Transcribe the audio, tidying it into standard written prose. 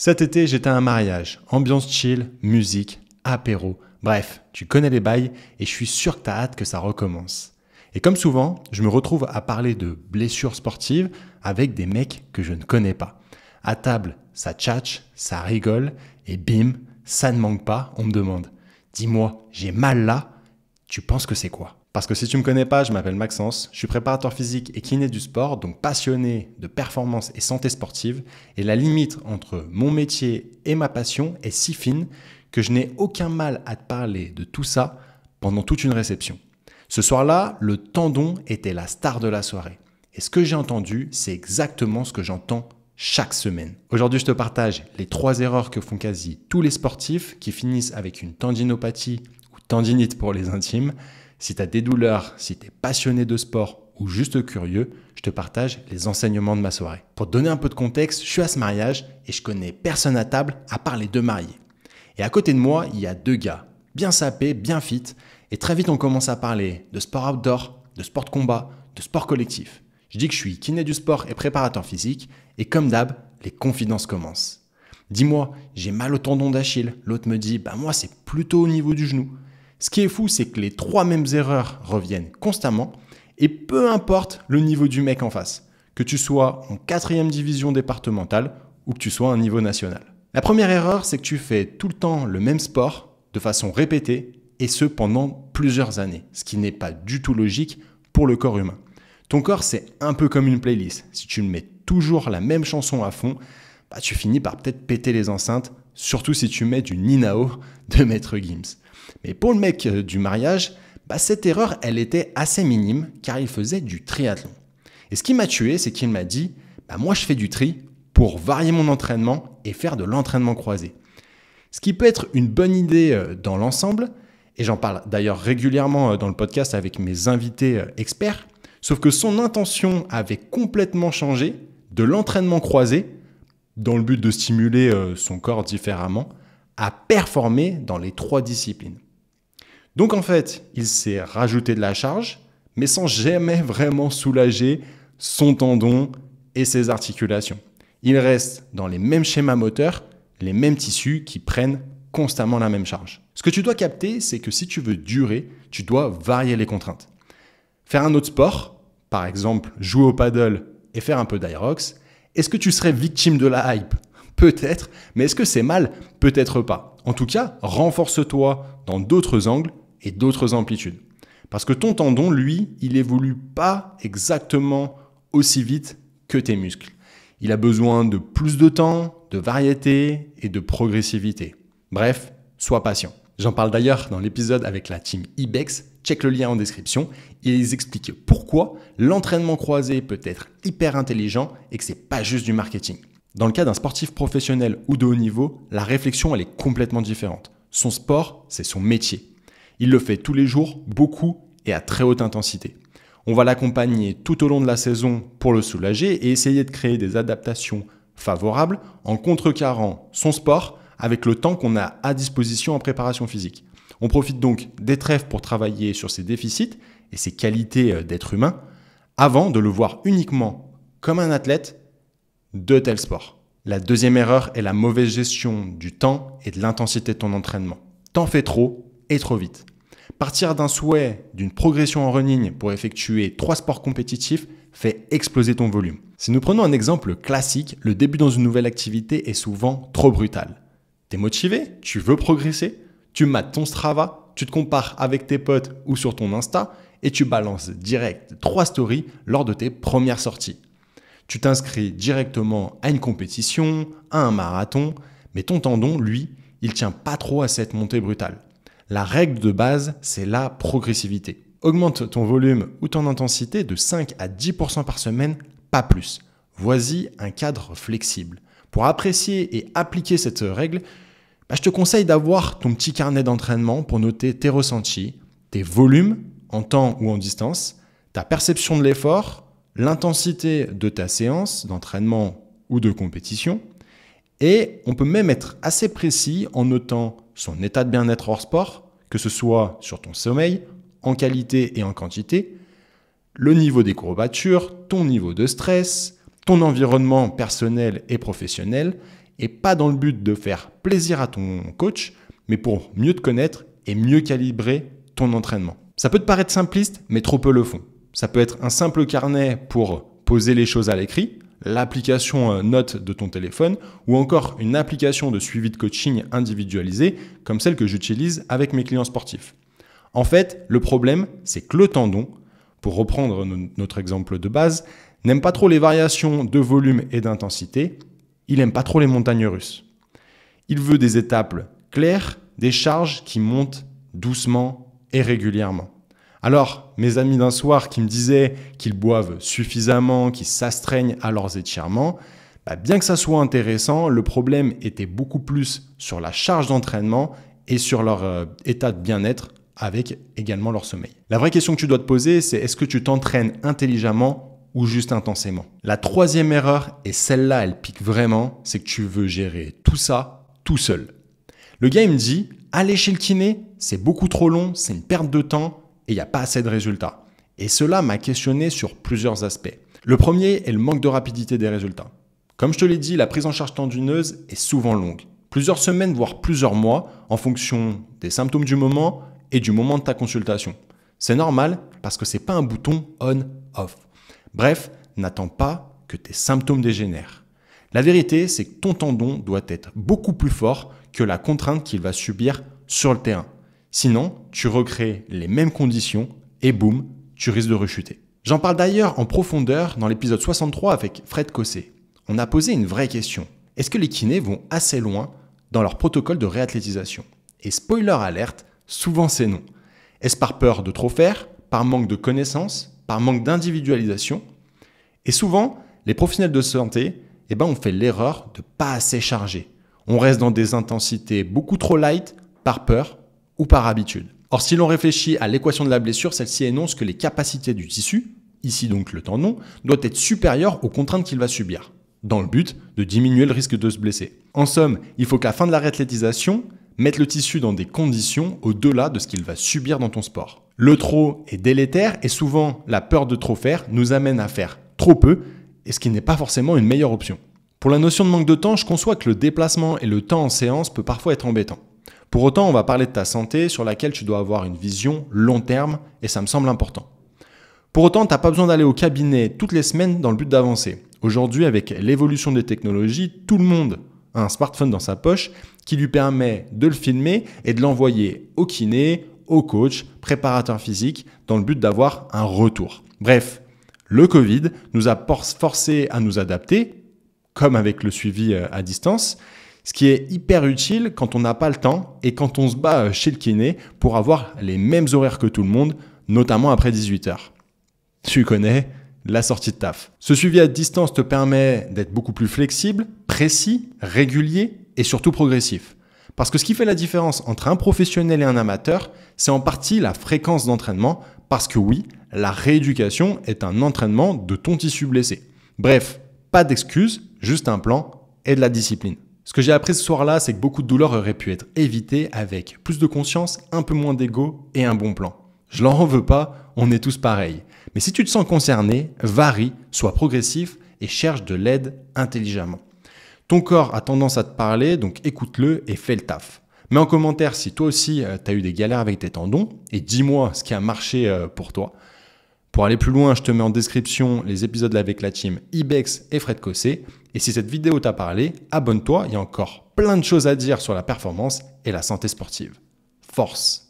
Cet été, j'étais à un mariage, ambiance chill, musique, apéro, bref, tu connais les bails et je suis sûr que tu as hâte que ça recommence. Et comme souvent, je me retrouve à parler de blessures sportives avec des mecs que je ne connais pas. À table, ça tchatche, ça rigole et bim, ça ne manque pas, on me demande « Dis-moi, j'ai mal là, tu penses que c'est quoi ?» Parce que si tu ne me connais pas, je m'appelle Maxence, je suis préparateur physique et kiné du sport, donc passionné de performance et santé sportive. Et la limite entre mon métier et ma passion est si fine que je n'ai aucun mal à te parler de tout ça pendant toute une réception. Ce soir-là, le tendon était la star de la soirée. Et ce que j'ai entendu, c'est exactement ce que j'entends chaque semaine. Aujourd'hui, je te partage les 3 erreurs que font quasi tous les sportifs qui finissent avec une tendinopathie ou tendinite pour les intimes. Si tu as des douleurs, si tu es passionné de sport ou juste curieux, je te partage les enseignements de ma soirée. Pour te donner un peu de contexte, je suis à ce mariage et je connais personne à table à part les 2 mariés. Et à côté de moi, il y a 2 gars, bien sapés, bien fit. Et très vite, on commence à parler de sport outdoor, de sport de combat, de sport collectif. Je dis que je suis kiné du sport et préparateur physique. Et comme d'hab, les confidences commencent. Dis-moi, j'ai mal au tendon d'Achille. L'autre me dit, moi c'est plutôt au niveau du genou. Ce qui est fou, c'est que les 3 mêmes erreurs reviennent constamment et peu importe le niveau du mec en face, que tu sois en 4e division départementale ou que tu sois à un niveau national. La première erreur, c'est que tu fais tout le temps le même sport de façon répétée et ce pendant plusieurs années, ce qui n'est pas du tout logique pour le corps humain. Ton corps, c'est un peu comme une playlist. Si tu mets toujours la même chanson à fond, tu finis par peut-être péter les enceintes, surtout si tu mets du Ninao de Maître Gims. Mais pour le mec du mariage, cette erreur, elle était assez minime car il faisait du triathlon. Et ce qui m'a tué, c'est qu'il m'a dit moi je fais du tri pour varier mon entraînement et faire de l'entraînement croisé. Ce qui peut être une bonne idée dans l'ensemble, et j'en parle d'ailleurs régulièrement dans le podcast avec mes invités experts, sauf que son intention avait complètement changé de l'entraînement croisé, dans le but de stimuler son corps différemment, à performer dans les 3 disciplines. Donc en fait, il s'est rajouté de la charge, mais sans jamais vraiment soulager son tendon et ses articulations. Il reste dans les mêmes schémas moteurs, les mêmes tissus qui prennent constamment la même charge. Ce que tu dois capter, c'est que si tu veux durer, tu dois varier les contraintes. Faire un autre sport, par exemple jouer au paddle et faire un peu d'aerox, est-ce que tu serais victime de la hype ? Peut-être, mais est-ce que c'est mal ? Peut-être pas. En tout cas, renforce-toi dans d'autres angles et d'autres amplitudes. Parce que ton tendon, lui, il évolue pas exactement aussi vite que tes muscles. Il a besoin de plus de temps, de variété et de progressivité. Bref, sois patient. J'en parle d'ailleurs dans l'épisode avec la team Ibex, check le lien en description, et ils expliquent pourquoi l'entraînement croisé peut être hyper intelligent et que c'est pas juste du marketing. Dans le cas d'un sportif professionnel ou de haut niveau, la réflexion elle est complètement différente. Son sport, c'est son métier. Il le fait tous les jours, beaucoup et à très haute intensité. On va l'accompagner tout au long de la saison pour le soulager et essayer de créer des adaptations favorables en contrecarrant son sport avec le temps qu'on a à disposition en préparation physique. On profite donc des trêves pour travailler sur ses déficits et ses qualités d'être humain avant de le voir uniquement comme un athlète de tel sport. La deuxième erreur est la mauvaise gestion du temps et de l'intensité de ton entraînement. T'en fais trop et trop vite. Partir d'un souhait, d'une progression en running pour effectuer 3 sports compétitifs fait exploser ton volume. Si nous prenons un exemple classique, le début dans une nouvelle activité est souvent trop brutal. T'es motivé, tu veux progresser, tu mates ton Strava, tu te compares avec tes potes ou sur ton Insta et tu balances direct 3 stories lors de tes premières sorties. Tu t'inscris directement à une compétition, à un marathon, mais ton tendon, lui, il tient pas trop à cette montée brutale. La règle de base, c'est la progressivité. Augmente ton volume ou ton intensité de 5 à 10% par semaine, pas plus. Voici un cadre flexible. Pour apprécier et appliquer cette règle, je te conseille d'avoir ton petit carnet d'entraînement pour noter tes ressentis, tes volumes en temps ou en distance, ta perception de l'effort, l'intensité de ta séance d'entraînement ou de compétition. Et on peut même être assez précis en notant son état de bien-être hors sport, que ce soit sur ton sommeil, en qualité et en quantité, le niveau des courbatures, ton niveau de stress, ton environnement personnel et professionnel, et pas dans le but de faire plaisir à ton coach, mais pour mieux te connaître et mieux calibrer ton entraînement. Ça peut te paraître simpliste, mais trop peu le font. Ça peut être un simple carnet pour poser les choses à l'écrit, l'application note de ton téléphone ou encore une application de suivi de coaching individualisé comme celle que j'utilise avec mes clients sportifs. En fait, le problème, c'est que le tendon, pour reprendre notre exemple de base, n'aime pas trop les variations de volume et d'intensité, il n'aime pas trop les montagnes russes. Il veut des étapes claires, des charges qui montent doucement et régulièrement. Alors, mes amis d'un soir qui me disaient qu'ils boivent suffisamment, qu'ils s'astreignent à leurs étirements, bien que ça soit intéressant, le problème était beaucoup plus sur la charge d'entraînement et sur leur état de bien-être avec également leur sommeil. La vraie question que tu dois te poser, c'est est-ce que tu t'entraînes intelligemment ou juste intensément? La troisième erreur, et celle-là, elle pique vraiment, c'est que tu veux gérer tout ça tout seul. Le gars, il me dit, aller chez le kiné, c'est beaucoup trop long, c'est une perte de temps, et il n'y a pas assez de résultats. Et cela m'a questionné sur plusieurs aspects. Le premier est le manque de rapidité des résultats. Comme je te l'ai dit, la prise en charge tendineuse est souvent longue. Plusieurs semaines, voire plusieurs mois, en fonction des symptômes du moment et du moment de ta consultation. C'est normal parce que ce n'est pas un bouton on-off. Bref, n'attends pas que tes symptômes dégénèrent. La vérité, c'est que ton tendon doit être beaucoup plus fort que la contrainte qu'il va subir sur le terrain. Sinon, tu recrées les mêmes conditions et boum, tu risques de rechuter. J'en parle d'ailleurs en profondeur dans l'épisode 63 avec Fred Cossé. On a posé une vraie question. Est-ce que les kinés vont assez loin dans leur protocole de réathlétisation? Et spoiler alerte, souvent c'est non. Est-ce par peur de trop faire, par manque de connaissances, par manque d'individualisation? Et souvent, les professionnels de santé, on fait l'erreur de pas assez charger. On reste dans des intensités beaucoup trop light par peur ou par habitude. Or, si l'on réfléchit à l'équation de la blessure, celle-ci énonce que les capacités du tissu, ici donc le tendon, doivent être supérieures aux contraintes qu'il va subir, dans le but de diminuer le risque de se blesser. En somme, il faut qu'à la fin de la réathlétisation, mette le tissu dans des conditions au-delà de ce qu'il va subir dans ton sport. Le trop est délétère et souvent la peur de trop faire nous amène à faire trop peu, et ce qui n'est pas forcément une meilleure option. Pour la notion de manque de temps, je conçois que le déplacement et le temps en séance peut parfois être embêtant. Pour autant, on va parler de ta santé sur laquelle tu dois avoir une vision long terme et ça me semble important. Pour autant, tu n'as pas besoin d'aller au cabinet toutes les semaines dans le but d'avancer. Aujourd'hui, avec l'évolution des technologies, tout le monde a un smartphone dans sa poche qui lui permet de le filmer et de l'envoyer au kiné, au coach, préparateur physique dans le but d'avoir un retour. Bref, le Covid nous a forcé à nous adapter, comme avec le suivi à distance, ce qui est hyper utile quand on n'a pas le temps et quand on se bat chez le kiné pour avoir les mêmes horaires que tout le monde, notamment après 18h. Tu connais la sortie de taf. Ce suivi à distance te permet d'être beaucoup plus flexible, précis, régulier et surtout progressif. Parce que ce qui fait la différence entre un professionnel et un amateur, c'est en partie la fréquence d'entraînement, parce que oui, la rééducation est un entraînement de ton tissu blessé. Bref, pas d'excuses, juste un plan et de la discipline. Ce que j'ai appris ce soir-là, c'est que beaucoup de douleurs auraient pu être évitées avec plus de conscience, un peu moins d'ego et un bon plan. Je leur en veux pas, on est tous pareils. Mais si tu te sens concerné, varie, sois progressif et cherche de l'aide intelligemment. Ton corps a tendance à te parler, donc écoute-le et fais le taf. Mets en commentaire si toi aussi tu as eu des galères avec tes tendons et dis-moi ce qui a marché pour toi. Pour aller plus loin, je te mets en description les épisodes avec la team Ibex et Fred Cossé. Et si cette vidéo t'a parlé, abonne-toi, il y a encore plein de choses à dire sur la performance et la santé sportive. Force!